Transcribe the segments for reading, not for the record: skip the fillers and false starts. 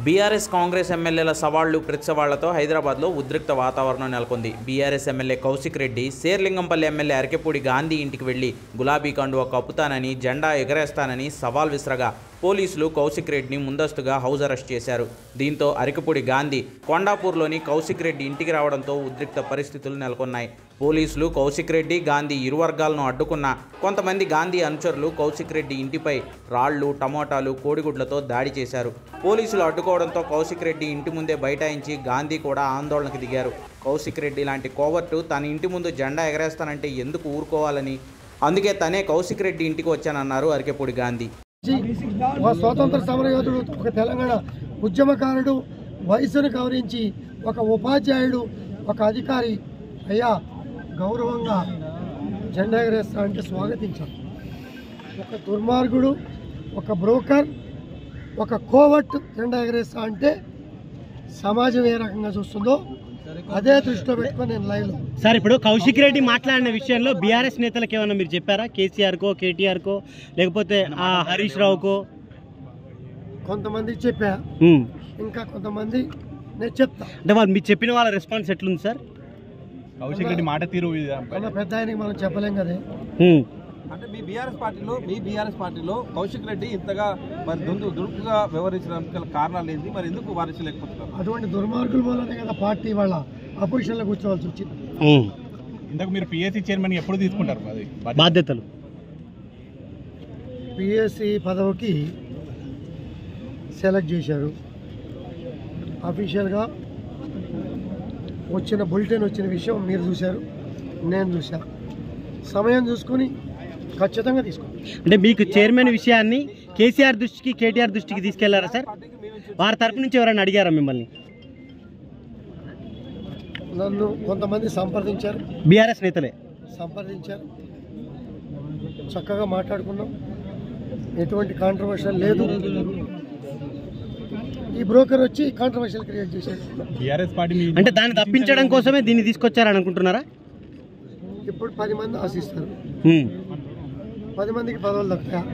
BRS Congress ఎమ్మెల్యేల సవాళ్లు ప్రతిసవాళ్లతో హైదరాబాద్లో ఉద్రిక్త వాతావరణం నెలకొంది. BRS MLA Kaushik Reddy Serilingampally MLA Arekapudi Gandhi ఇంటికి వెళ్లి గులాబీ కండువా కప్పుతానని, జెండా ఎగరేస్తానని సవాల్ విసరగా పోలీసులు కౌశిక్ రెడ్డిని ముందస్తుగా హౌస్ అరెస్ట్ చేశారు. దీంతో అరకెపూడి గాంధీ కొండాపూర్లోని కౌశిక్ రెడ్డి ఇంటికి రావడంతో ఉద్రిక్త పరిస్థితులు నెలకొన్నాయి. పోలీసులు కౌశిక్ రెడ్డి, గాంధీ ఇరు వర్గాలను అడ్డుకున్న కొంతమంది గాంధీ అనుచరులు కౌశిక్ రెడ్డి ఇంటిపై రాళ్లు, టమోటాలు, కోడిగుడ్లతో దాడి చేశారు. పోలీసులు అడ్డుకోవడంతో కౌశిక్ రెడ్డి ఇంటి ముందే బైఠాయించి గాంధీ కూడా ఆందోళనకు దిగారు. కౌశిక్ రెడ్డి లాంటి కోవర్టు తన ఇంటి ముందు జెండా ఎగరేస్తానంటే ఎందుకు ఊరుకోవాలని, అందుకే తనే కౌశిక్ రెడ్డి ఇంటికి వచ్చానన్నారు అరకెపూడి గాంధీ. ఒక స్వాతంత్ర సమరయోధుడు, ఒక తెలంగాణ ఉద్యమకారుడు, వయసును గౌరవించి ఒక ఉపాధ్యాయుడు, ఒక అధికారి అయ్యా గౌరవంగా జెండా ఎగరేస్తా అంటే స్వాగతించారు. ఒక దుర్మార్గుడు, ఒక బ్రోకర్, ఒక కోవట్ జెండా ఎగరేస్తా అంటే సమాజం ఏ రకంగా చూస్తుందో అదే దృష్టిలో పెట్టుకొని నేను లైవ్ లో. సార్, ఇప్పుడు కౌశిక్ రెడ్డి మాట్లాడిన విషయంలో బీఆర్ఎస్ నేతలకు ఏమన్నా మీరు చెప్పారా? కేసీఆర్కో, కేటీఆర్కో, లేకపోతే హరీష్ రావుకో? కొంతమంది చెప్పా, ఇంకా కొంతమంది నేను చెప్తా. అంటే వాళ్ళు మీరు చెప్పిన వాళ్ళ రెస్పాన్స్ ఎట్లుంది సార్? కౌశిక్ రెడ్డి మాట తీరు పెద్ద ఆయనకి మనం చెప్పలేం కదా. అంటే మీ బీఆర్ఎస్ పార్టీలో కౌశిక్ రెడ్డి ఇంతగా మరి దురుకుగా వ్యవహరించడానికి కారణాలు ఏంటి? మరి ఎందుకు వారించలేకపోతున్నారు? అటువంటి దుర్మార్గుల వల్లనే కదా పార్టీ వాళ్ళ అపోజిషన్ లో కూర్చోవాల్సి వచ్చింది. ఇంతకు మీరు పిఎస్సి చైర్మన్ ఎప్పుడు తీసుకుంటారు బాధ్యతలు? పిఎస్సి పదవికి సెలెక్ట్ చేశారు. అఫీషియల్గా వచ్చిన బులెటిన్ వచ్చిన విషయం మీరు చూశారు, నేను చూశాను. సమయం చూసుకొని ఖచ్చితంగా తీసుకుంటాం. అంటే మీకు చైర్మన్ విషయాన్ని కేసీఆర్ దృష్టికి, కేటీఆర్ దృష్టికి తీసుకెళ్లారా సార్? వారి తరపు నుంచి ఎవరైనా అడిగారా మిమ్మల్ని? నన్ను కొంతమంది సంప్రదించారు, బీఆర్ఎస్ నేతలే సంప్రదించారు. చక్కగా మాట్లాడుకున్నాం, ఎటువంటి కాంట్రవర్షియల్ లేదు. ఈ బ్రోకర్ వచ్చి కాంట్రవర్షియల్ క్రియేట్ చేశాడు. బీఆర్ఎస్ పార్టీ అంటే దాన్ని తప్పించడం కోసమే దీన్ని తీసుకొచ్చారని అనుకుంటున్నారా? ఇప్పుడు 10 మంది ఆశిస్తారు, 10 మందికి పదవులు దక్కుతాయి.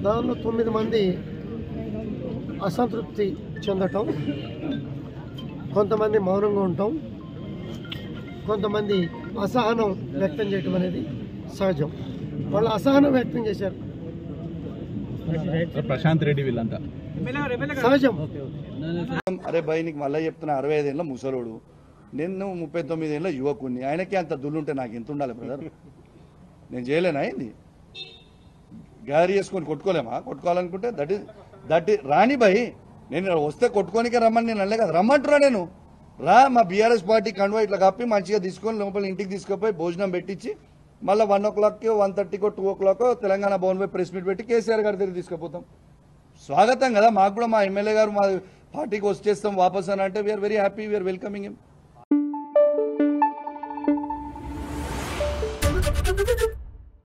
దానిలో 9 మంది అసంతృప్తి చెందటం, కొంతమంది మౌనంగా ఉండటం, కొంతమంది అసహనం వ్యక్తం చేయటం అనేది సహజం. వాళ్ళు అసహనం వ్యక్తం చేశారు, ప్రశాంత్ రెడ్డి వీళ్ళంతా సహజం. అరే భయ్, నీకు మళ్ళీ చెప్తున్నా, 65 ఏళ్ళ ముసలోడు, నేను 39 ఏళ్ళ యువకుడిని. ఆయనకే అంత దుల్లుంటే నాకు ఎంత ఉండాలి బ్రదర్? నేను చేయలేనా? అయింది గ్యారీ చేసుకొని కొట్టుకోలేమా? కొట్టుకోవాలనుకుంటే దట్ రాని భయ్, నేను వస్తే కొట్టుకోనికే రమ్మని నేను అనలే కదా, రమ్మంటున్నా నేను. రా, మా బీఆర్ఎస్ పార్టీ కండువా ఇట్లా కప్పి మంచిగా తీసుకొని లోపల ఇంటికి తీసుకుపోయి భోజనం పెట్టించి మళ్ళీ 1 o'clock, 1:30, 2 o'clock తెలంగాణ భవన్ పై ప్రెస్ మీట్ పెట్టి కేసీఆర్ గారి దగ్గర తీసుకుపోతాం. స్వాగతం కదా మాకు కూడా. మా ఎమ్మెల్యే గారు మా పార్టీకి వచ్చేస్తాం వాపస్ అని అంటే we are very happy, we are welcoming him.